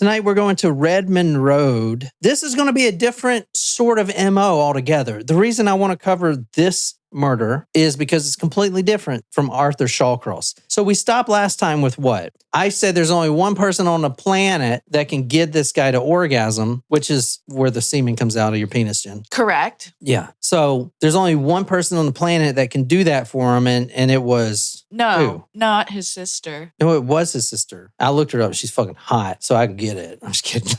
Tonight we're going to Redmond Road. This is going to be a different sort of MO altogether. The reason I want to cover this murder is because it's completely different from Arthur Shawcross. So we stopped last time with what? I said there's only one person on the planet that can get this guy to orgasm, which is where the semen comes out of your penis, Jen. Correct. Yeah. So there's only one person on the planet that can do that for him, and it was... No, who? not his sister. No, it was his sister. I looked her up. She's fucking hot, so I can get it. I'm just kidding.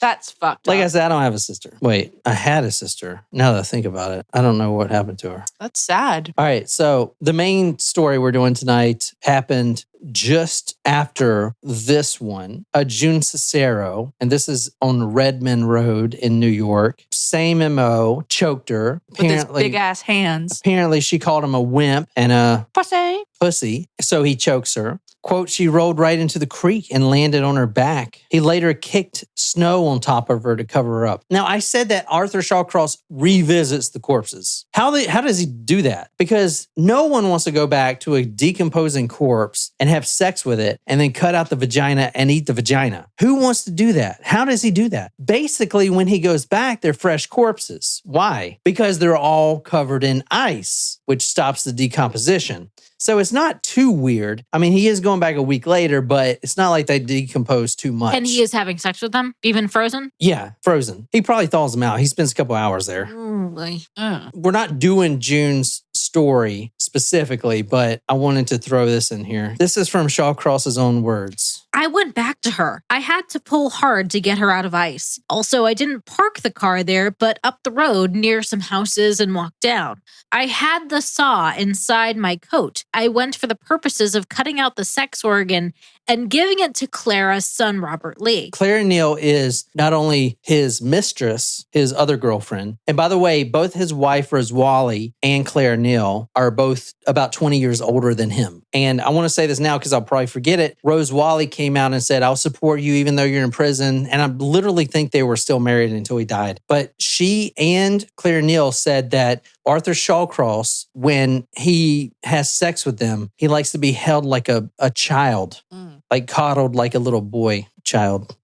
That's fucked Like up. I said, I don't have a sister. Wait, I had a sister. Now that I think about it, I don't know what happened to her. That's sad. All right, so the main story we're doing tonight happened just after this one. June Cicero, and this is on Redmond Road in New York. Same MO, choked her. With his big ass hands. Apparently, she called him a wimp and a pussy. So he chokes her. Quote, she rolled right into the creek and landed on her back. He later kicked snow on top of her to cover her up. Now, I said that Arthur Shawcross revisits the corpses. How does he do that? Because no one wants to go back to a decomposing corpse and have sex with it and then cut out the vagina and eat the vagina. Who wants to do that? How does he do that? Basically, when he goes back, they're fresh corpses. Why? Because they're all covered in ice, which stops the decomposition. So it's not too weird. I mean, he is going back a week later, but it's not like they decompose too much. And he is having sex with them, even frozen? Yeah, frozen. He probably thaws them out. He spends a couple hours there. We're not doing June's story specifically, but I wanted to throw this in here. This is from Shawcross's own words. I went back to her. I had to pull hard to get her out of ice. Also, I didn't park the car there, but up the road near some houses and walked down. I had the saw inside my coat. I went for the purposes of cutting out the sex organ and giving it to Clara's son, Robert Lee. Clara Neal is not only his mistress, his other girlfriend. And by the way, both his wife, Rose Wally, and Clara Neal are both about 20 years older than him. And I want to say this now because I'll probably forget it. Rose Wally came out and said, I'll support you even though you're in prison. And I literally think they were still married until he died. But she and Clara Neal said that Arthur Shawcross, when he has sex with them, he likes to be held like a child, like coddled like a little boy child.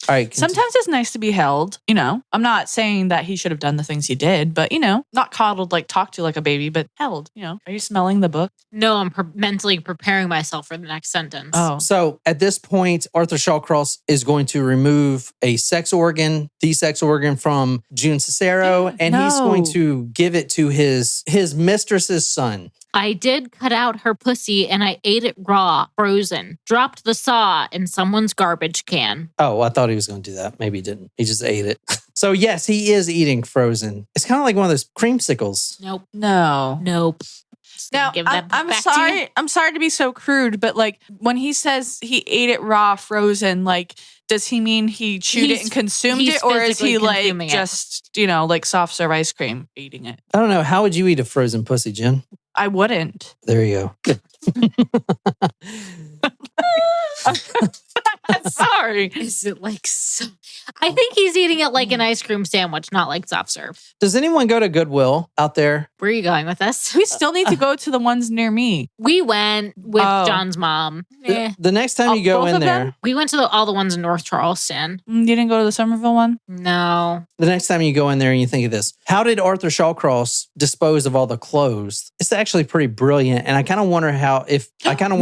All right. Sometimes it's nice to be held, you know. I'm not saying that he should have done the things he did, but, you know, not coddled, like talked to like a baby, but held, you know. Are you smelling the book? No, I'm mentally preparing myself for the next sentence. Oh. So at this point, Arthur Shawcross is going to remove the sex organ from June Cicero, and he's going to give it to his mistress's son. I did cut out her pussy and I ate it raw, frozen. Dropped the saw in someone's garbage can. Oh, I thought he was going to do that. Maybe he didn't. He just ate it. So yes, he is eating frozen. It's kind of like one of those creamsicles. Nope. No. Nope. Now, I'm sorry. I'm sorry to be so crude, but like when he says he ate it raw, frozen, like does he mean he chewed it and consumed it, or is he like just, you know, like soft serve ice cream eating it? I don't know. How would you eat a frozen pussy, Jen? I wouldn't. There you go. Sorry. Is it like so? I think he's eating it like an ice cream sandwich, not like soft serve. Does anyone go to Goodwill out there? Where are you going with this? We still need to go to the ones near me. We went with John's mom. The next time you go in there. We went to all the ones in North Charleston. You didn't go to the Somerville one? No. The next time you go in there and you think of this, how did Arthur Shawcross dispose of all the clothes? It's actually pretty brilliant. And I kind of wonder I kind of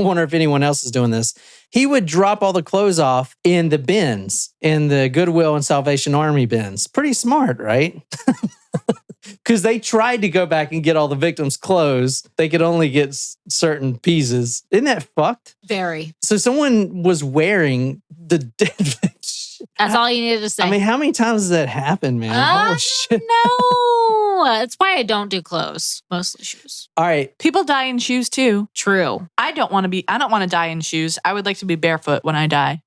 wonder if anyone else is doing this. He would drop all the clothes off in the bins, in the Goodwill and Salvation Army bins. Pretty smart, right? Because they tried to go back and get all the victims' clothes. They could only get certain pieces. Isn't that fucked? Very. So someone was wearing the dead bitch. That's all you needed to say. I mean, how many times does that happen, man? Holy shit. No. That's why I don't do clothes. Mostly shoes. All right. People die in shoes too. True. I don't want to die in shoes. I would like to be barefoot when I die.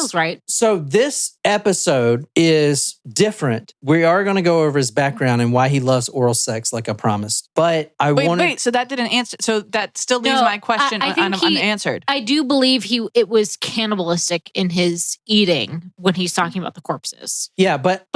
Feels right. So this episode is different. We are going to go over his background and why he loves oral sex, like I promised. But I want to... Wait, so that didn't answer. So that still leaves my question unanswered. I do believe it was cannibalistic in his eating when he's talking about the corpses. Yeah, but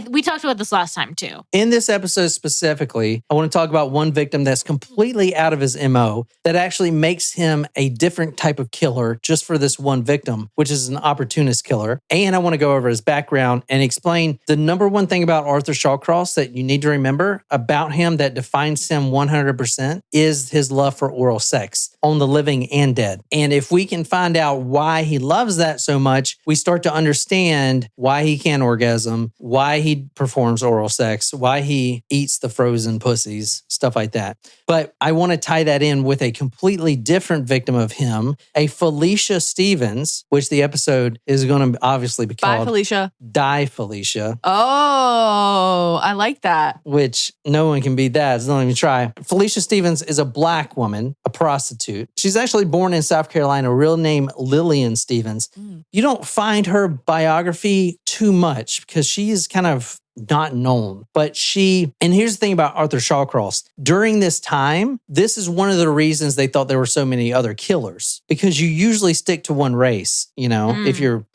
we talked about this last time too. In this episode specifically, I want to talk about one victim that's completely out of his MO that actually makes him a different type of killer just for this one victim, which is an opportunist killer. And I want to go over his background and explain the number one thing about Arthur Shawcross that you need to remember about him that defines him 100% is his love for oral sex on the living and dead. And if we can find out why he loves that so much, we start to understand why he can't orgasm, why he performs oral sex, why he eats the frozen pussies, stuff like that. But I want to tie that in with a completely different victim of him, a Felicia Stevens, which the episode is going to obviously be called... Bye, Felicia. Die, Felicia. Oh, I like that. Which no one can beat that. So don't even try. Felicia Stevens is a black woman, a prostitute. She's actually born in South Carolina, real name Lillian Stevens. You don't find her biography too much because she is kind of not known. But and here's the thing about Arthur Shawcross. During this time, this is one of the reasons they thought there were so many other killers, because you usually stick to one race. You know, if you're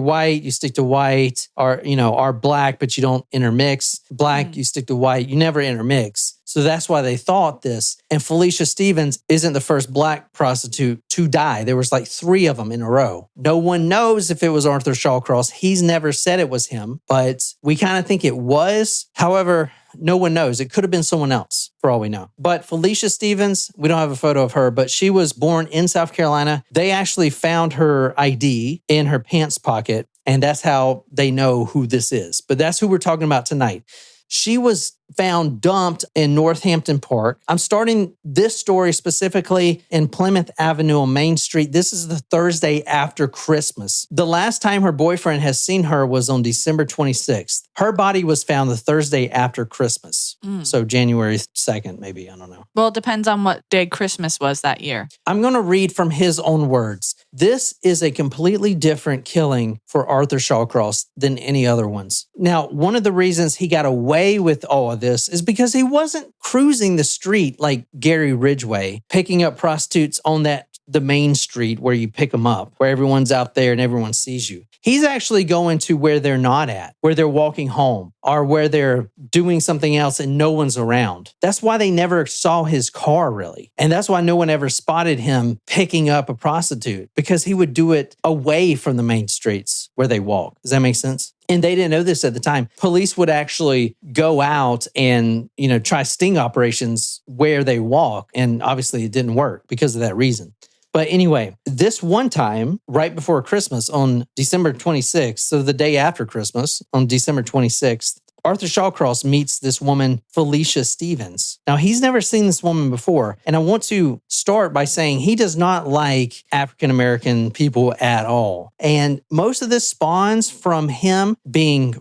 white, you stick to white, or, are black, but you don't intermix. Black, you stick to white, you never intermix. So that's why they thought this. And Felicia Stevens isn't the first black prostitute to die. There was like 3 of them in a row. No one knows if it was Arthur Shawcross. He's never said it was him, but we kind of think it was. However, no one knows. It could have been someone else for all we know. But Felicia Stevens, we don't have a photo of her, but she was born in South Carolina. They actually found her ID in her pants pocket, and that's how they know who this is. But that's who we're talking about tonight. She was found dumped in Northampton Park. I'm starting this story specifically in Plymouth Avenue on Main Street. This is the Thursday after Christmas. The last time her boyfriend has seen her was on December 26th. Her body was found the Thursday after Christmas. So January 2nd, maybe. I don't know. Well, it depends on what day Christmas was that year. I'm going to read from his own words. This is a completely different killing for Arthur Shawcross than any other ones. Now, one of the reasons he got away with all of this is because he wasn't cruising the street like Gary Ridgway, picking up prostitutes on the main street where you pick them up, where everyone's out there and everyone sees you. He's actually going to where they're not at, where they're walking home, or where they're doing something else and no one's around. That's why they never saw his car, really. And that's why no one ever spotted him picking up a prostitute, because he would do it away from the main streets where they walk. Does that make sense? And they didn't know this at the time. Police would actually go out and, try sting operations where they walk. And obviously it didn't work because of that reason. But anyway, this one time, right before Christmas on December 26th, so the day after Christmas on December 26th, Arthur Shawcross meets this woman, Felicia Stevens. Now, he's never seen this woman before. And I want to start by saying he does not like African-American people at all. And most of this spawns from him being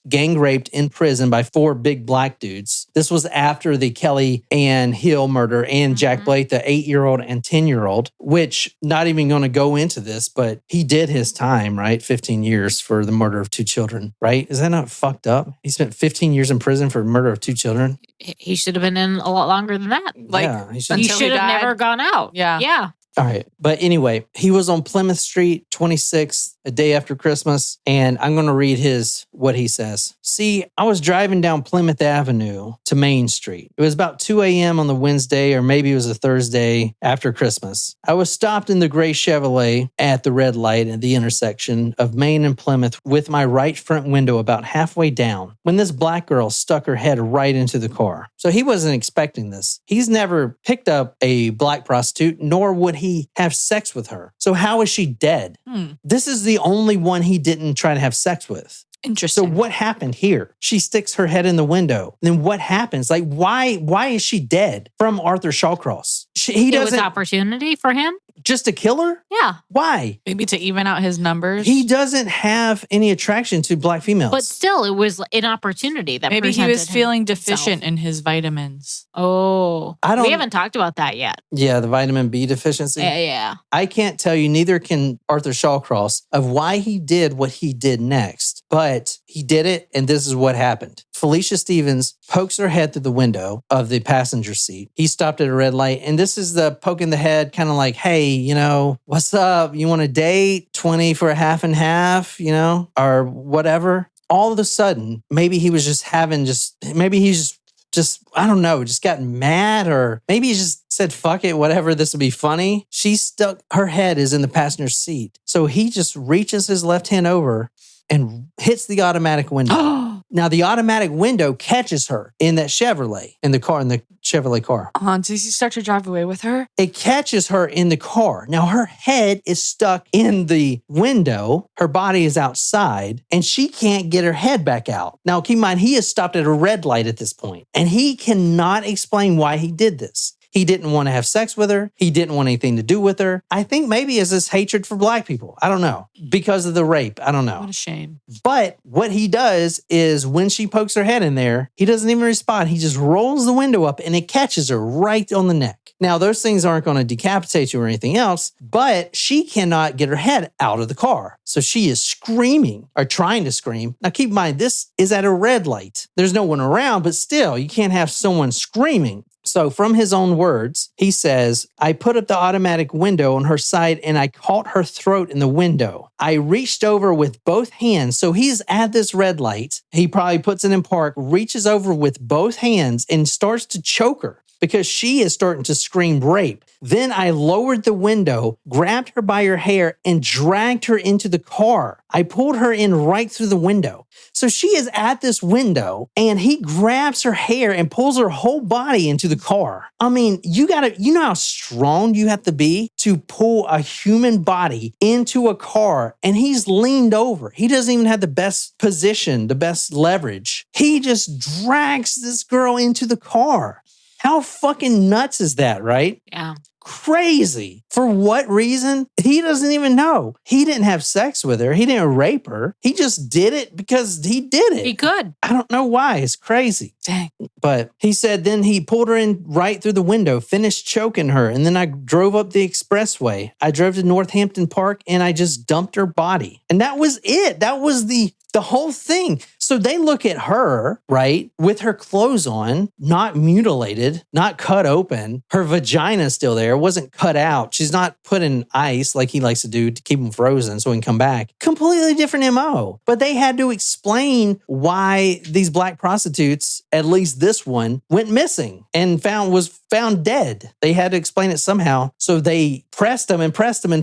gang raped in prison by 4 big black dudes. This was after the Kelly Ann Hill murder and Jack Blake, the 8-year-old and 10-year-old, which not even going to go into this, but he did his time, right? 15 years for the murder of 2 children, right? Is that not fucked up? He spent 15 years in prison for the murder of 2 children. He should have been in a lot longer than that. He should have never gone out. Yeah. All right. But anyway, he was on Plymouth Street, 26th, a day after Christmas. And I'm going to read what he says. See, I was driving down Plymouth Avenue to Main Street. It was about 2 a.m. on the Wednesday, or maybe it was a Thursday after Christmas. I was stopped in the gray Chevrolet at the red light at the intersection of Main and Plymouth with my right front window about halfway down when this black girl stuck her head right into the car. So he wasn't expecting this. He's never picked up a black prostitute, nor would he have sex with her. So how is she dead? This is the only one he didn't try to have sex with. Interesting. So what happened here? She sticks her head in the window. Then what happens? Like, why is she dead from Arthur Shawcross? He doesn't. It was opportunity for him? Just to kill her? Yeah. Why? Maybe to even out his numbers. He doesn't have any attraction to black females. But still, it was an opportunity that maybe he was feeling deficient himself. in his vitamins. Oh. We haven't talked about that yet. Yeah, the vitamin B deficiency. Yeah. I can't tell you, neither can Arthur Shawcross, of why he did what he did next. But he did it, and this is what happened. Felicia Stevens pokes her head through the window of the passenger seat. He stopped at a red light, and this is the poke in the head, kind of like, hey, what's up? You want a date? 20 for a half and half, or whatever. All of a sudden, maybe he was just maybe he's just, I don't know, just got mad, or maybe he just said, fuck it, whatever, this will be funny. Her head is in the passenger seat. So he just reaches his left hand over and hits the automatic window. Now, the automatic window catches her in that Chevrolet, in the Chevrolet car. Does he start to drive away with her? It catches her in the car. Now, her head is stuck in the window. Her body is outside, and she can't get her head back out. Now, keep in mind, he has stopped at a red light at this point, and he cannot explain why he did this. He didn't want to have sex with her. He didn't want anything to do with her. I think maybe it's this hatred for black people. I don't know. Because of the rape. I don't know. What a shame. But what he does is when she pokes her head in there, he doesn't even respond. He just rolls the window up and it catches her right on the neck. Now, those things aren't going to decapitate you or anything else, but she cannot get her head out of the car. So she is screaming or trying to scream. Now, keep in mind, this is at a red light. There's no one around, but still, you can't have someone screaming. So from his own words, he says, I put up the automatic window on her side and I caught her throat in the window. I reached over with both hands. So he's at this red light. He probably puts it in park, reaches over with both hands and starts to choke her because she is starting to scream rape. Then I lowered the window, grabbed her by her hair, and dragged her into the car. I pulled her in right through the window. So she is at this window, and he grabs her hair and pulls her whole body into the car. I mean, you know how strong you have to be to pull a human body into a car, and he's leaned over. He doesn't even have the best position, the best leverage. He just drags this girl into the car. How fucking nuts is that, right? Yeah. Crazy. For what reason? He doesn't even know. He didn't have sex with her. He didn't rape her. He just did it because he did it. He could. I don't know why. It's crazy. Dang. But he said then he pulled her in right through the window, finished choking her, and then I drove up the expressway. I drove to Northampton Park and I just dumped her body. And that was it. That was the whole thing. So they look at her, right, with her clothes on, not mutilated, not cut open. Her vagina's still there, wasn't cut out. She's not put in ice like he likes to do to keep him frozen so he can come back. Completely different MO. But they had to explain why these black prostitutes, at least this one, went missing and was found dead. They had to explain it somehow. So they pressed him, and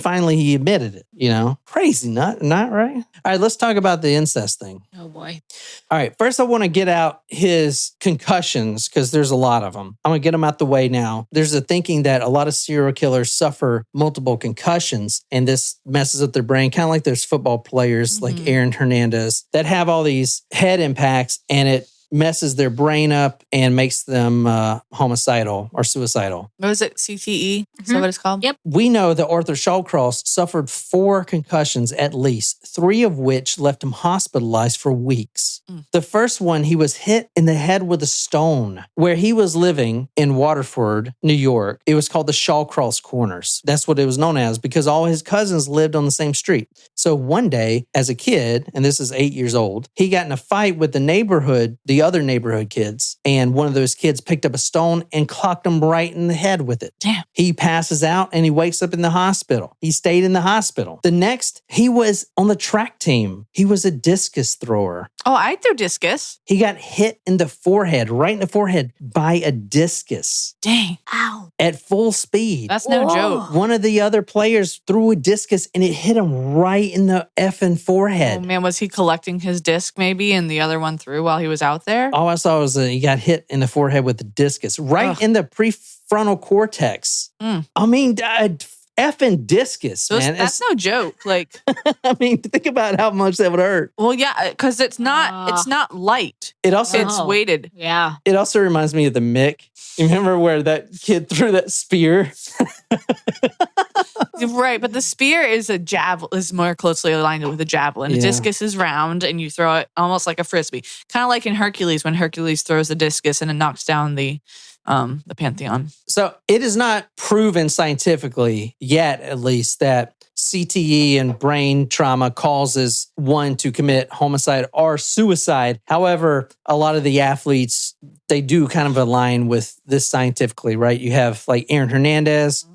finally he admitted it, Crazy, not right? All right, let's talk about the incest thing. Oh, boy. All right, first I want to get out his concussions because there's a lot of them. I'm going to get them out the way now. There's a thinking that a lot of serial killers suffer multiple concussions and this messes up their brain, kind of like there's football players like Aaron Hernandez that have all these head impacts and it messes their brain up and makes them homicidal or suicidal. What is it? CTE? Is that what it's called? Yep. We know that Arthur Shawcross suffered 4 concussions at least, 3 of which left him hospitalized for weeks. The first one, he was hit in the head with a stone where he was living in Waterford, New York. It was called the Shawcross Corners. That's what it was known as because all his cousins lived on the same street. So one day, as a kid, and this is 8 years old, he got in a fight with the other neighborhood kids, and one of those kids picked up a stone and clocked him right in the head with it. Damn. He passes out and he wakes up in the hospital. He stayed in the hospital. The next, he was on the track team. He was a discus thrower. Oh, I threw discus. He got hit in the forehead, right in the forehead, by a discus. Dang. Ow. At full speed. That's no joke. One of the other players threw a discus and it hit him right in the effing forehead. Oh man, was he collecting his disc maybe and the other one threw while he was out there? All I saw was he got hit in the forehead with the discus, right in the prefrontal cortex. I mean, effing discus, man. That's no joke. Like, I mean, think about how much that would hurt. Well, yeah, because it's not light. It also it's weighted. Yeah. It also reminds me of the Mick You remember where that kid threw that spear? Right, but the spear is more closely aligned with a javelin. A discus is round, and you throw it almost like a frisbee, kind of like in Hercules when Hercules throws the discus and it knocks down the Pantheon. So it is not proven scientifically yet, at least, that CTE and brain trauma causes one to commit homicide or suicide. However, a lot of the athletes, they do kind of align with this scientifically, right? You have like Aaron Hernandez.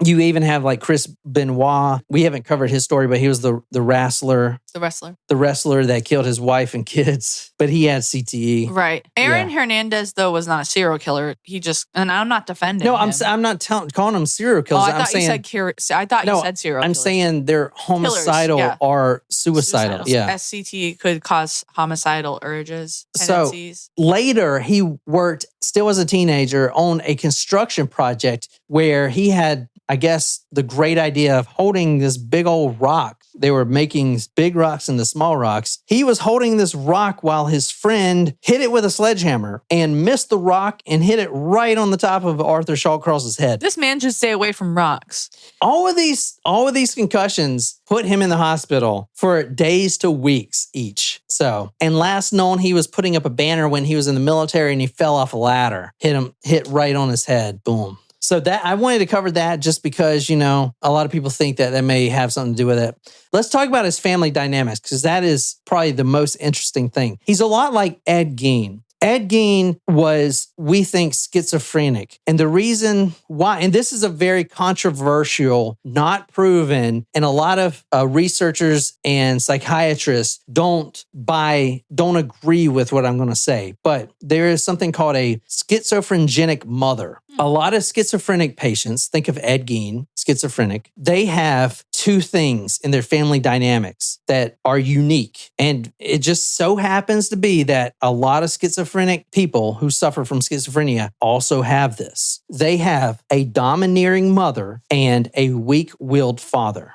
You even have like Chris Benoit. We haven't covered his story, but he was the wrestler. The wrestler that killed his wife and kids, but he had CTE. Right. Aaron Hernandez, though, was not a serial killer. He just, and I'm not defending him. I'm not calling them serial killers. I thought you said serial killers. I'm saying they're homicidal or suicidal. Yeah. SCTE could cause homicidal urges, tendencies. So later, he worked, still as a teenager, on a construction project where he had, I guess, the great idea of holding this big old rock. They were making big rocks into small rocks. He was holding this rock while his friend hit it with a sledgehammer and missed the rock and hit it right on the top of Arthur Shawcross's head. This man should stay away from rocks. All of these concussions put him in the hospital for days to weeks each. So, and last known, he was putting up a banner when he was in the military and he fell off a ladder, hit right on his head. Boom. So that I wanted to cover that just because, a lot of people think that may have something to do with it. Let's talk about his family dynamics because that is probably the most interesting thing. He's a lot like Ed Gein. Ed Gein was, we think, schizophrenic. And the reason why, and this is a very controversial, not proven, and a lot of researchers and psychiatrists don't agree with what I'm going to say. But there is something called a schizophrenic mother. A lot of schizophrenic patients, think of Ed Gein, schizophrenic, they have two things in their family dynamics that are unique. And it just so happens to be that a lot of schizophrenic people who suffer from schizophrenia also have this. They have a domineering mother and a weak-willed father.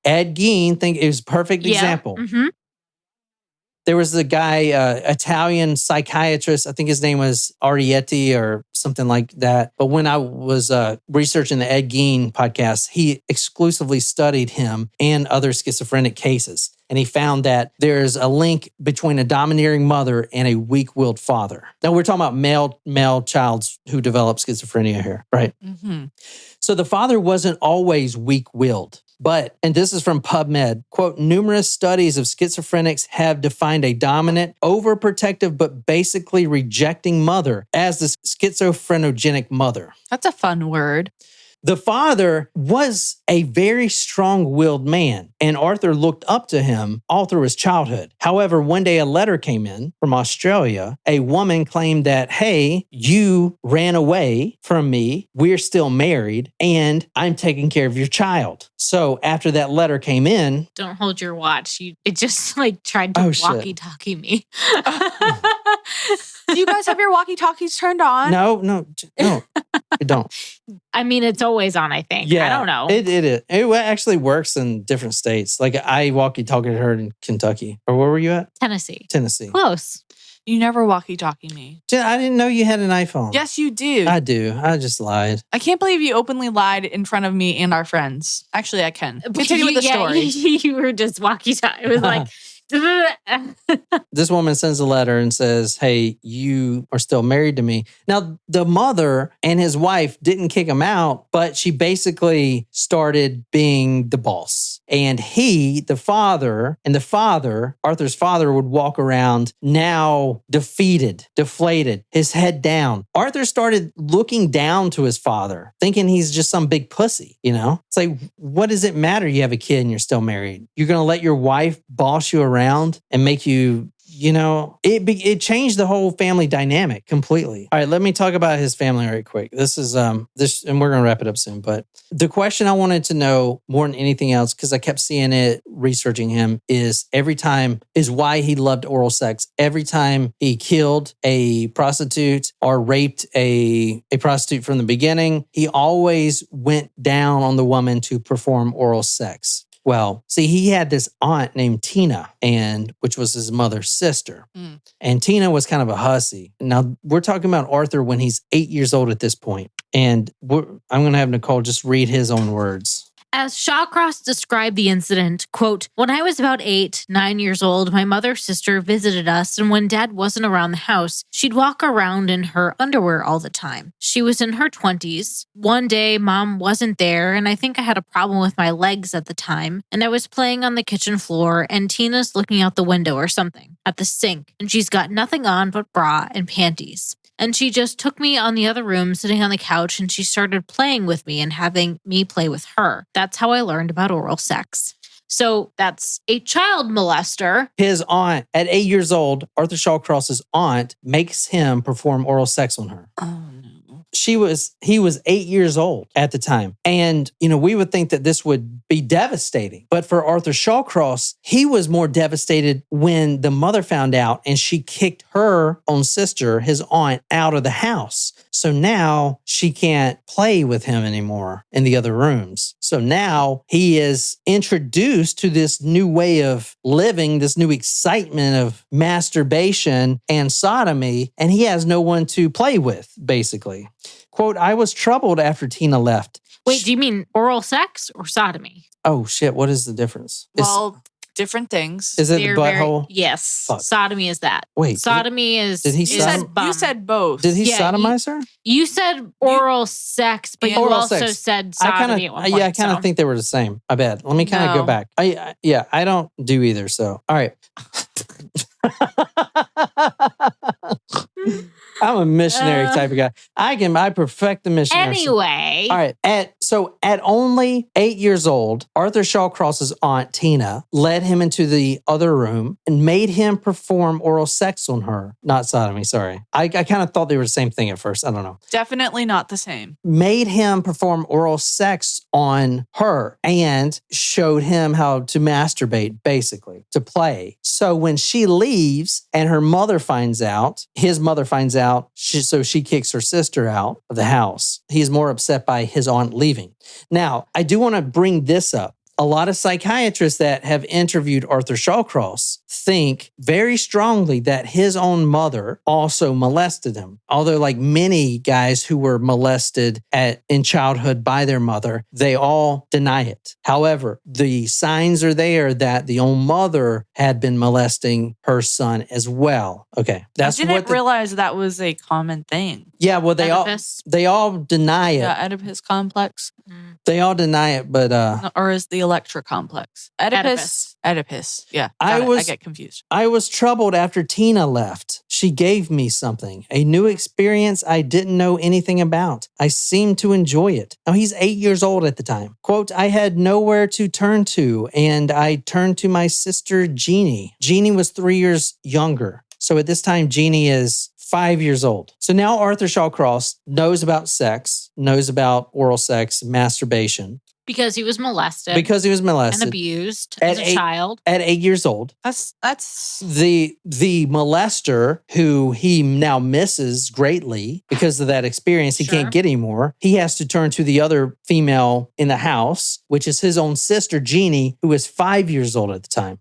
Ed Gein, think is a perfect example. Mm-hmm. There was the guy, Italian psychiatrist, I think his name was Arietti or something like that. But when I was researching the Ed Gein podcast, he exclusively studied him and other schizophrenic cases. And he found that there's a link between a domineering mother and a weak-willed father. Now, we're talking about male childs who develop schizophrenia here, right? Mm-hmm. So the father wasn't always weak-willed. But, and this is from PubMed, quote, numerous studies of schizophrenics have defined a dominant, overprotective, but basically rejecting mother as the schizophrenic mother. That's a fun word. The father was a very strong-willed man, and Arthur looked up to him all through his childhood. However, one day a letter came in from Australia. A woman claimed that, hey, you ran away from me, we're still married, and I'm taking care of your child. So after that letter came in... Don't hold your watch. It just tried to walkie-talkie me. Do you guys have your walkie-talkies turned on? No, we don't. I mean, it's always on, I think. Yeah, I don't know. It is. It actually works in different states. Like I walkie-talkied her in Kentucky. Or where were you at? Tennessee. Close. You never walkie-talkie me. I didn't know you had an iPhone. Yes, you do. I do. I just lied. I can't believe you openly lied in front of me and our friends. Actually, I can. Continue with the story. You were just walkie-talkie. It was like... This woman sends a letter and says, hey, you are still married to me. Now, the mother and his wife didn't kick him out, but she basically started being the boss. And the father, Arthur's father, would walk around now defeated, deflated, his head down. Arthur started looking down to his father, thinking he's just some big pussy, It's like, what does it matter you have a kid and you're still married? You're going to let your wife boss you around and make you, it changed the whole family dynamic completely. All right, let me talk about his family right quick. This is, and we're going to wrap it up soon. But the question I wanted to know more than anything else, because I kept seeing it, researching him, is why he loved oral sex. Every time he killed a prostitute or raped a prostitute from the beginning, he always went down on the woman to perform oral sex. Well, see, he had this aunt named Tina, which was his mother's sister. And Tina was kind of a hussy. Now, we're talking about Arthur when he's 8 years old at this point. And I'm going to have Nicole just read his own words. As Shawcross described the incident, quote, when I was about 8, 9 years old, my mother's sister visited us, and when Dad wasn't around the house, she'd walk around in her underwear all the time. She was in her 20s. One day, Mom wasn't there, and I think I had a problem with my legs at the time, and I was playing on the kitchen floor, and Tina's looking out the window or something at the sink, and she's got nothing on but bra and panties. And she just took me on the other room, sitting on the couch, and she started playing with me and having me play with her. That's how I learned about oral sex. So that's a child molester. His aunt, at 8 years old, Arthur Shawcross's aunt, makes him perform oral sex on her. Oh, no. He was 8 years old at the time. And, we would think that this would be devastating. But for Arthur Shawcross, he was more devastated when the mother found out and she kicked her own sister, his aunt, out of the house. So now she can't play with him anymore in the other rooms. So now he is introduced to this new way of living, this new excitement of masturbation and sodomy, and he has no one to play with, basically. Quote, I was troubled after Tina left. Wait, do you mean oral sex or sodomy? Oh, shit. What is the difference? Well, different things. Is it the butthole? Yes. Fuck. Sodomy is that. Wait. Sodomy is... Did he You said both. Did he sodomize her? You said oral sex, but you also said sodomy at one point. Yeah, I kind of think they were the same. I bet. Let me kind of go back. I don't do either, so. All right. I'm a missionary type of guy. I perfect the missionary. Anyway. All right. At only 8 years old, Arthur Shawcross's aunt, Tina, led him into the other room and made him perform oral sex on her. Not sodomy, sorry. I kind of thought they were the same thing at first. I don't know. Definitely not the same. Made him perform oral sex on her and showed him how to masturbate, basically, to play. So when she leaves and her mother finds out, his mother finds out, so she kicks her sister out of the house. He's more upset by his aunt leaving. Now, I do want to bring this up. A lot of psychiatrists that have interviewed Arthur Shawcross think very strongly that his own mother also molested him. Although, like many guys who were molested in childhood by their mother, they all deny it. However, the signs are there that the own mother had been molesting her son as well. Okay, I didn't realize that was a common thing. Yeah, well, they all deny it. Yeah, Oedipus complex. They all deny it, but or is the Electra complex? Oedipus. Yeah, I get confused. I was troubled after Tina left. She gave me something, a new experience I didn't know anything about. I seemed to enjoy it. Now, he's 8 years old at the time. Quote, I had nowhere to turn to, and I turned to my sister, Jeannie. Jeannie was 3 years younger. So at this time, Jeannie is 5 years old. So now Arthur Shawcross knows about sex, knows about oral sex, masturbation. Because he was molested. And abused as a child. At 8 years old. That's the molester who he now misses greatly because of that experience. He can't get anymore. He has to turn to the other female in the house, which is his own sister, Jeannie, who is 5 years old at the time.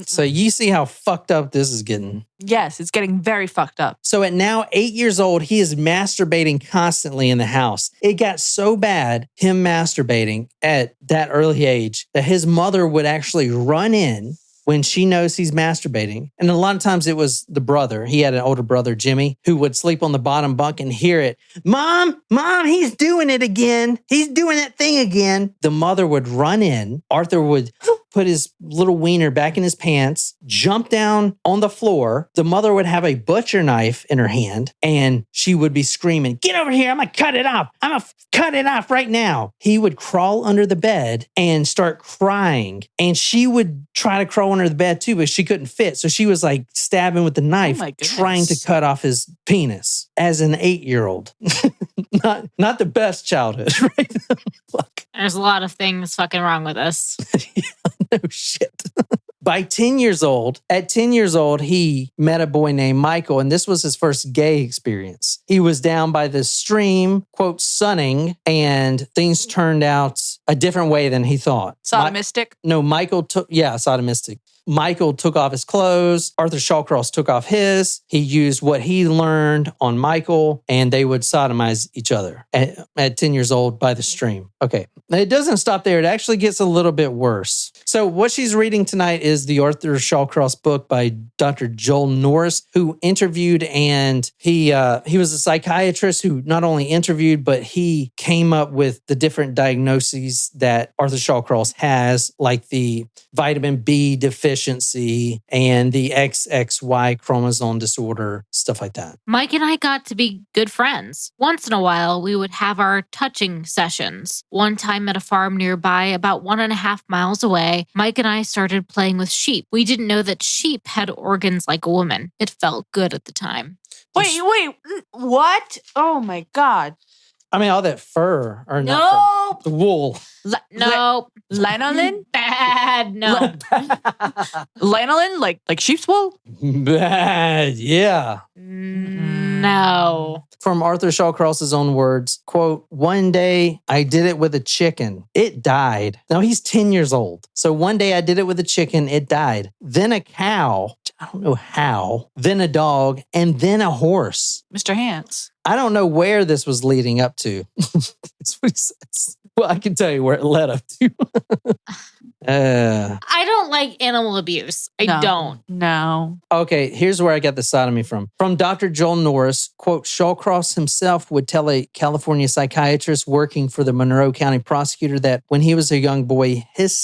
So you see how fucked up this is getting. Yes, it's getting very fucked up. So at now 8 years old, he is masturbating constantly in the house. It got so bad, him masturbating at that early age, that his mother would actually run in when she knows he's masturbating. And a lot of times it was the brother. He had an older brother, Jimmy, who would sleep on the bottom bunk and hear it. Mom, he's doing it again. He's doing that thing again. The mother would run in. Arthur would put his little wiener back in his pants, jump down on the floor. The mother would have a butcher knife in her hand, and she would be screaming, get over here, I'm gonna cut it off. I'm gonna cut it off right now. He would crawl under the bed and start crying, and she would try to crawl under the bed too, but she couldn't fit. So she was like stabbing with the knife, trying to cut off his penis as an 8-year-old. Not the best childhood, right? Fuck. There's a lot of things fucking wrong with us. No shit. By 10 years old, he met a boy named Michael, and this was his first gay experience. He was down by this stream, quote, sunning, and things turned out a different way than he thought. Sodomistic? Sodomistic. Michael took off his clothes. Arthur Shawcross took off his. He used what he learned on Michael, and they would sodomize each other at 10 years old by the stream. Okay. It doesn't stop there. It actually gets a little bit worse. So what she's reading tonight is the Arthur Shawcross book by Dr. Joel Norris, who interviewed, and he was a psychiatrist who not only interviewed, but he came up with the different diagnoses that Arthur Shawcross has, like the vitamin B deficiency and the XXY chromosome disorder, stuff like that. Mike and I got to be good friends. Once in a while, we would have our touching sessions. One time at a farm nearby, about 1.5 miles away, Mike and I started playing with sheep. We didn't know that sheep had organs like a woman. It felt good at the time. Wait, what? Oh my God. I mean, all that fur or no, the wool. No, lanolin. Bad. No, lanolin, like sheep's wool. Bad. Yeah. No. From Arthur Shawcross's own words, quote, "One day I did it with a chicken. It died." Now he's 10 years old. So one day I did it with a chicken. It died. Then a cow. I don't know how. Then a dog, and then a horse. Mr. Hans. I don't know where this was leading up to. That's what he says. Well, I can tell you where it led up to. I don't like animal abuse. I don't. No. Okay, here's where I got the sodomy from. From Dr. Joel Norris, quote, "Shawcross himself would tell a California psychiatrist working for the Monroe County prosecutor that when he was a young boy, his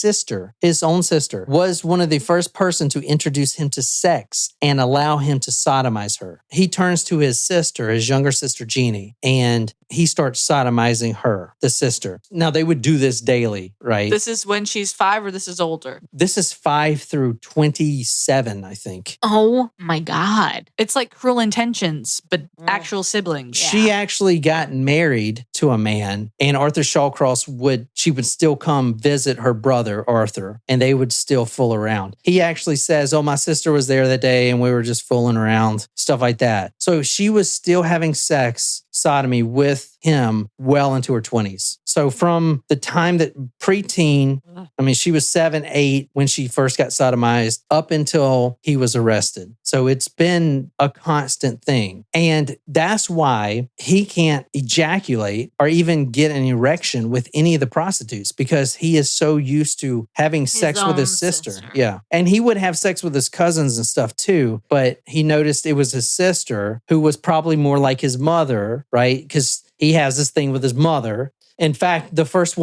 own sister, was one of the first person to introduce him to sex and allow him to sodomize her. He turns to his sister, his younger sister, Jeannie, and he starts sodomizing her, the sister. Now, they would do this daily, right? This is when she's 5 or this is older? This is 5 through 27, I think. Oh my God. It's like Cruel Intentions, but actual siblings. Yeah. She actually got married to a man, and Arthur Shawcross would still come visit her brother, Arthur, and they would still fool around. He actually says, "Oh, my sister was there that day and we were just fooling around," stuff like that. So she was still having sex, sodomy with him well into her 20s. So from the time that preteen, I mean, she was 7, 8 when she first got sodomized up until he was arrested. So it's been a constant thing. And that's why he can't ejaculate or even get an erection with any of the prostitutes, because he is so used to having sex with his sister. Yeah. And he would have sex with his cousins and stuff too, but he noticed it was his sister who was probably more like his mother, right? Because he has this thing with his mother. In fact, the first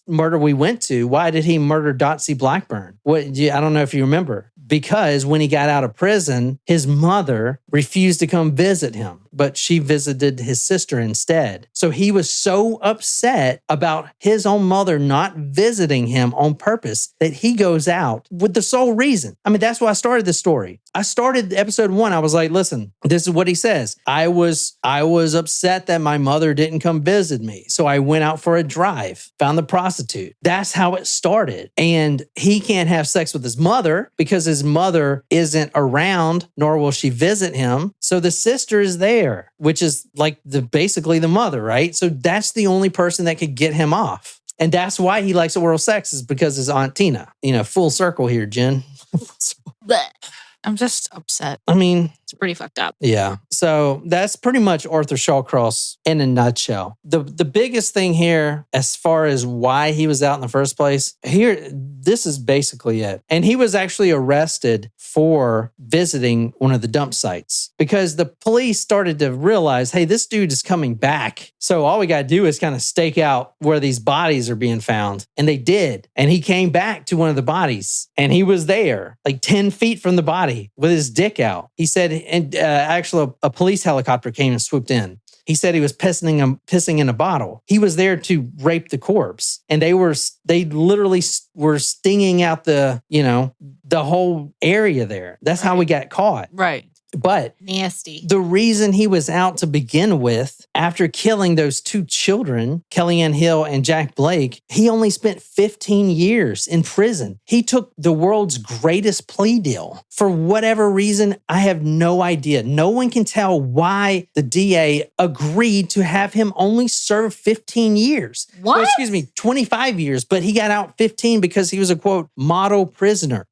murder we went to, why did he murder Dotsie Blackburn? I don't know if you remember. Because when he got out of prison, his mother refused to come visit him, but she visited his sister instead. So he was so upset about his own mother not visiting him on purpose that he goes out with the sole reason. I mean, that's why I started this story. I started episode 1. I was like, listen, this is what he says. I was upset that my mother didn't come visit me. So I went out for a drive, found the prostitute. That's how it started. And he can't have sex with his mother because his mother isn't around, nor will she visit him. So the sister is there, which is like basically the mother, right? So that's the only person that could get him off. And that's why he likes oral sex, is because his Aunt Tina. Full circle here, Jen. I'm just upset. I mean, it's pretty fucked up. Yeah. So that's pretty much Arthur Shawcross in a nutshell. The biggest thing here, as far as why he was out in the first place, this is basically it. And he was actually arrested for visiting one of the dump sites because the police started to realize, hey, this dude is coming back. So all we got to do is kind of stake out where these bodies are being found. And they did. And he came back to one of the bodies and he was there like 10 feet from the body with his dick out. He said, and actually a police helicopter came and swooped in. He said he was pissing in a bottle. He was there to rape the corpse. And they literally were stinging out the whole area there. That's how we got caught. Right. But nasty. The reason he was out to begin with, after killing those 2 children, Kellyanne Hill and Jack Blake, he only spent 15 years in prison. He took the world's greatest plea deal. For whatever reason, I have no idea. No one can tell why the DA agreed to have him only serve 15 years. What? Well, excuse me, 25 years, but he got out 15 because he was a, quote, model prisoner.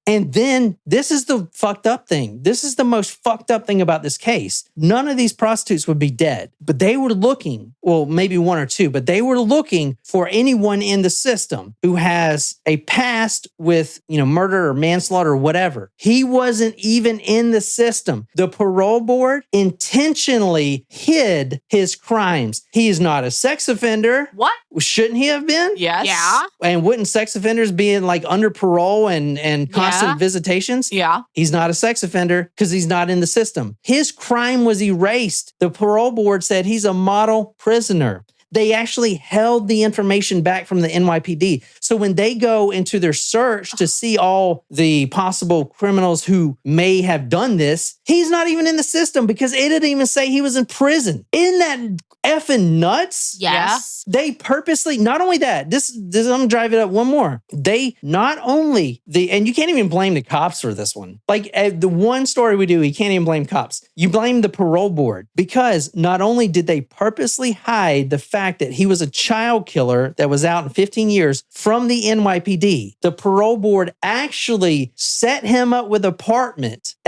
And then this is the fucked up thing. This is the most fucked up thing about this case. None of these prostitutes would be dead, but they were looking, well, maybe 1 or 2, but they were looking for anyone in the system who has a past with, murder or manslaughter or whatever. He wasn't even in the system. The parole board intentionally hid his crimes. He is not a sex offender. What? Shouldn't he have been? Yes. Yeah. And wouldn't sex offenders be in under parole and constant visitations? Yeah. He's not a sex offender because he's not in the system. His crime was erased. The parole board said he's a model prisoner. They actually held the information back from the NYPD. So when they go into their search to see all the possible criminals who may have done this, he's not even in the system because it didn't even say he was in prison. Isn't that effing nuts? Yes. They purposely, not only that, this I'm gonna drive it up one more. They not only, and you can't even blame the cops for this one. The one story we do, you can't even blame cops. You blame the parole board because not only did they purposely hide the fact that he was a child killer that was out in 15 years from the NYPD, the parole board actually set him up with an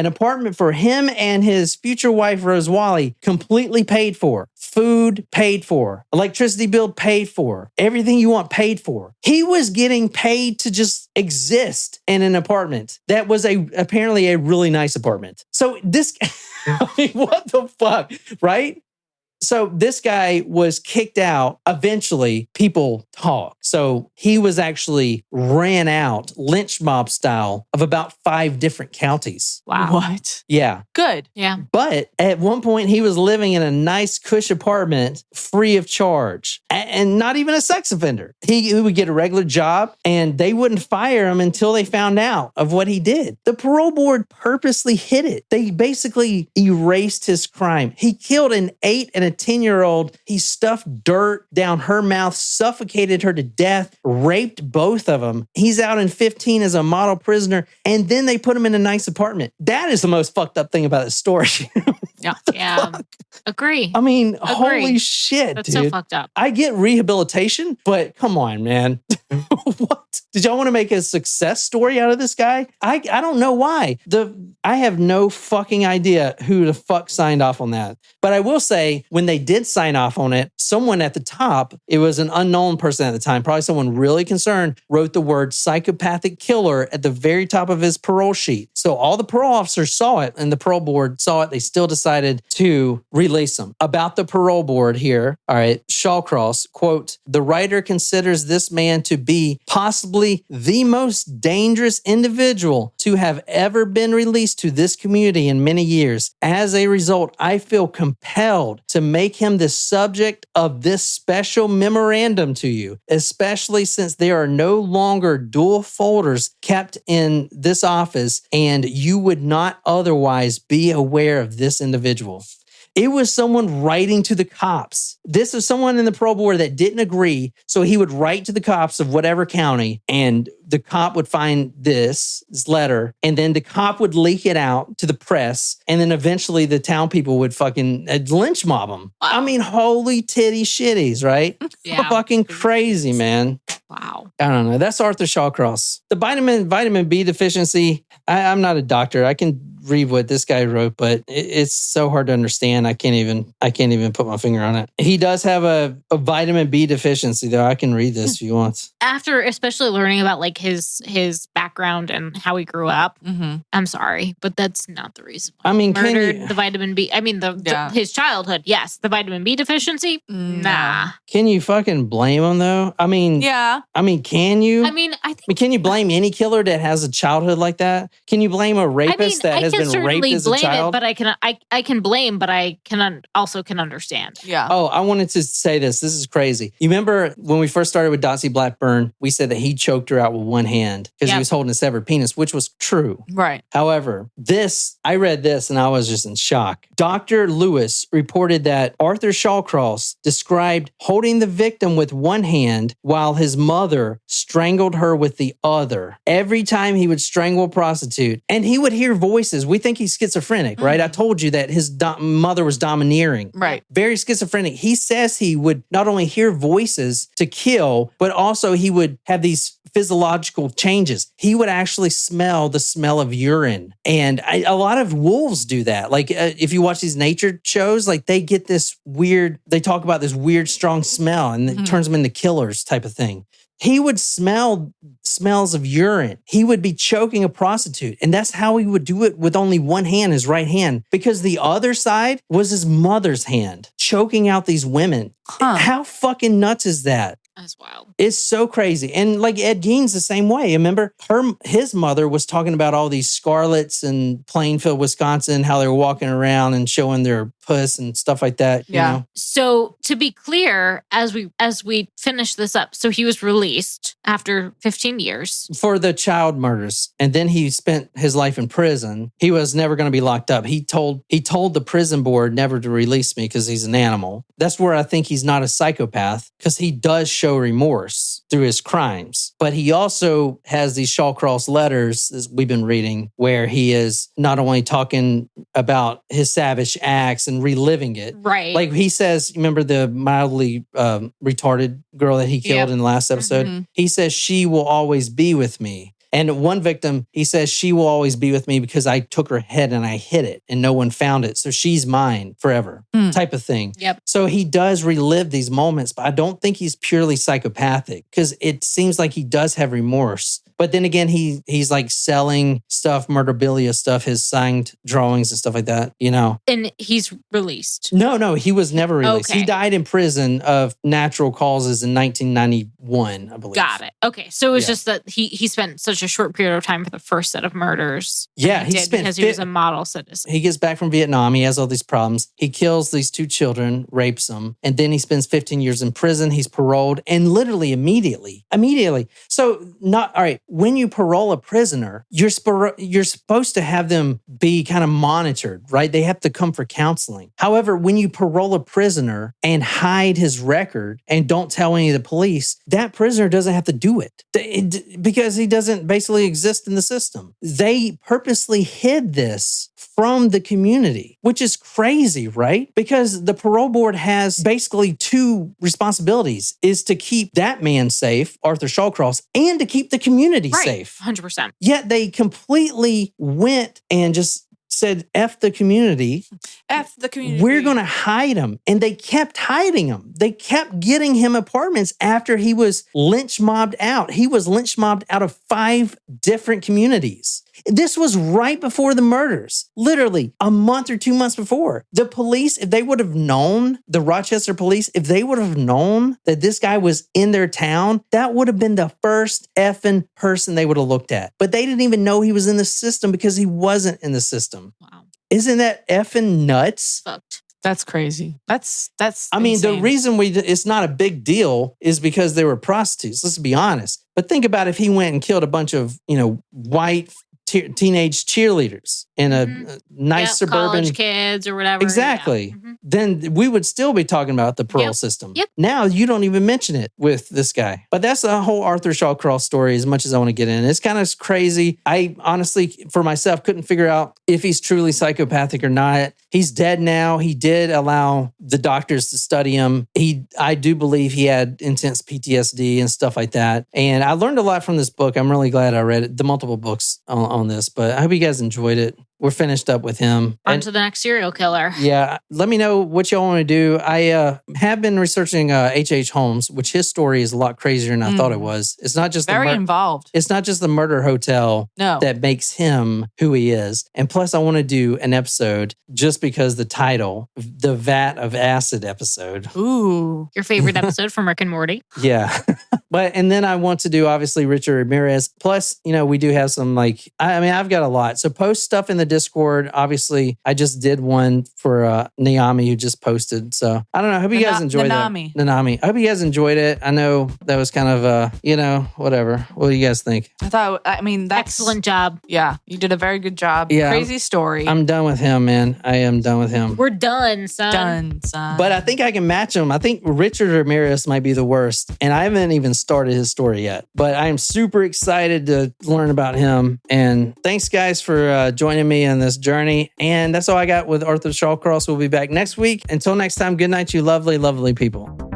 apartment for him and his future wife, Rose Wally, completely paid for. Food paid for, electricity bill paid for, everything you want paid for. He was getting paid to just exist in an apartment that was apparently a really nice apartment. So this, what the fuck, right? So this guy was kicked out. Eventually, people talk. So he was actually ran out, lynch mob style, of about 5 different counties. Wow. What? Yeah. Good. Yeah. But at one point, he was living in a nice, cush apartment free of charge and not even a sex offender. He would get a regular job and they wouldn't fire him until they found out of what he did. The parole board purposely hid it. They basically erased his crime. He killed an 8 and a 10-year-old. He stuffed dirt down her mouth, suffocated her to death, raped both of them. He's out in 15 as a model prisoner, and then they put him in a nice apartment. That is the most fucked up thing about this story. Yeah. Agree. I mean, holy shit, That's dude. so fucked up. I get rehabilitation, but come on, man. What? Did y'all want to make a success story out of this guy? I don't know why. I have no fucking idea who the fuck signed off on that. But I will say, when they did sign off on it, someone at the top, it was an unknown person at the time, probably someone really concerned, wrote the word psychopathic killer at the very top of his parole sheet. So all the parole officers saw it and the parole board saw it. They still decided to release him. About the parole board here, all right, Shawcross, quote, "The writer considers this man to be possibly the most dangerous individual to have ever been released to this community in many years. As a result, I feel compelled to make him the subject of this special memorandum to you, especially since there are no longer dual folders kept in this office and you would not otherwise be aware of this individual." It was someone writing to the cops. This is someone in the parole board that didn't agree. So he would write to the cops of whatever county, and the cop would find this letter, and then the cop would leak it out to the press, and then eventually the town people would fucking lynch mob him. Wow. I mean, holy titty shitties, right? Yeah. Fucking crazy, man. Wow. I don't know. That's Arthur Shawcross. The vitamin B deficiency, I'm not a doctor. I can read what this guy wrote, but it's so hard to understand. I can't even put my finger on it. He does have a vitamin B deficiency, though. I can read this if you want. After especially learning about like his background and how he grew up, I'm sorry, but that's not the reason why. I mean, murdered the vitamin B. I mean, his childhood, yes. The vitamin B deficiency, nah. Can you fucking blame him though? I mean, yeah. I mean, can you? I mean, I think. Can you blame any killer that has a childhood like that? Can you blame a rapist that has has been raped as a child. But I can blame, but I also can understand. Yeah. Oh, I wanted to say this. This is crazy. You remember when we first started with Dotsie Blackburn, we said that he choked her out with one hand because he was holding a severed penis, which was true. Right. However, I read this and I was just in shock. Dr. Lewis reported that Arthur Shawcross described holding the victim with one hand while his mother strangled her with the other. Every time he would strangle a prostitute, and he would hear voices. We think he's schizophrenic, right? I told you that his mother was domineering. Right. Very schizophrenic. He says he would not only hear voices to kill, but also he would have these physiological changes. He would actually smell the smell of urine. And a lot of wolves do that. Like if you watch these nature shows, like they get this weird, they talk about this weird, strong smell and it turns them into killers type of thing. He would smell smells of urine. He would be choking a prostitute. And that's how he would do it with only one hand, his right hand, because the other side was his mother's hand, choking out these women. How fucking nuts is that? That's wild. It's so crazy. And like Ed Gein's the same way. Remember, his mother was talking about all these scarlets in Plainfield, Wisconsin, how they were walking around and showing their puss and stuff like that. Yeah. You know? So to be clear, as we finish this up, so he was released after 15 years. For the child murders. And then he spent his life in prison. He was never going to be locked up. He told the prison board never to release me because he's an animal. That's where I think he's not a psychopath, because he does show remorse through his crimes. But he also has these Shawcross letters, as we've been reading, where he is not only talking about his savage acts and reliving it. Right. Like he says, remember the mildly retarded girl that he killed in the last episode? Mm-hmm. He says, she will always be with me. And one victim, he says, she will always be with me because I took her head and I hid it and no one found it. So she's mine forever type of thing. Yep. So he does relive these moments, but I don't think he's purely psychopathic because it seems like he does have remorse. But then again, he's like selling stuff, murderabilia stuff, his signed drawings and stuff like that, you know. And he's released. No, he was never released. Okay. He died in prison of natural causes in 1991, I believe. Got it. Okay. So it was just that he spent such a short period of time for the first set of murders. Yeah, he did because he was a model citizen. He gets back from Vietnam. He has all these problems. He kills these two children, rapes them, and then he spends 15 years in prison. He's paroled, and literally immediately. So all right. When you parole a prisoner, you're supposed to have them be kind of monitored, right? They have to come for counseling. However, when you parole a prisoner and hide his record and don't tell any of the police, that prisoner doesn't have to do it because he doesn't basically exist in the system. They purposely hid this from the community, which is crazy, right? Because the parole board has basically two responsibilities, is to keep that man safe, Arthur Shawcross, and to keep the community safe. 100%. Yet they completely went and just said, F the community. F the community. We're going to hide him. And they kept hiding him. They kept getting him apartments after he was lynch mobbed out. He was lynch mobbed out of 5 different communities. This was right before the murders, literally a month or 2 months before. The police, if they would have known, the Rochester police, if they would have known that this guy was in their town, that would have been the first effing person they would have looked at. But they didn't even know he was in the system because he wasn't in the system. Wow. Isn't that effing nuts? Fucked. That's crazy. That's. I mean, insane. the reason it's not a big deal is because they were prostitutes. Let's be honest. But think about if he went and killed a bunch of, white teenage cheerleaders in a nice suburban college kids or whatever. Exactly. Yeah. Mm-hmm. Then we would still be talking about the parole system. Yep. Now you don't even mention it with this guy. But that's the whole Arthur Shawcross story as much as I want to get in. It's kind of crazy. I honestly, for myself, couldn't figure out if he's truly psychopathic or not. He's dead now. He did allow the doctors to study him. I do believe he had intense PTSD and stuff like that. And I learned a lot from this book. I'm really glad I read it, the multiple books on this. But I hope you guys enjoyed it. We're finished up with him. On to the next serial killer. Yeah. Let me know what y'all want to do. I have been researching H.H. Holmes, which his story is a lot crazier than I thought it was. It's not just very involved. It's not just the murder hotel that makes him who he is. And plus, I want to do an episode just because the title, the Vat of Acid episode. Ooh. Your favorite episode from Rick and Morty. Yeah. And then I want to do, obviously, Richard Ramirez. Plus, we do have some I've got a lot. So post stuff in the Discord. Obviously, I just did one for Naomi who just posted. So I don't know. I hope you guys enjoyed Nanami. that. Nanami. I hope you guys enjoyed it. I know that was kind of, whatever. What do you guys think? That's excellent job. Yeah, you did a very good job. Yeah, crazy story. I'm done with him, man. I am done with him. We're done, son. Done, son. But I think I can match him. I think Richard Ramirez might be the worst. And I haven't even started his story yet. But I am super excited to learn about him. And thanks, guys, for joining me on this journey. And that's all I got with Arthur Shawcross. We'll be back next week. Until next time, good night, you lovely, lovely people.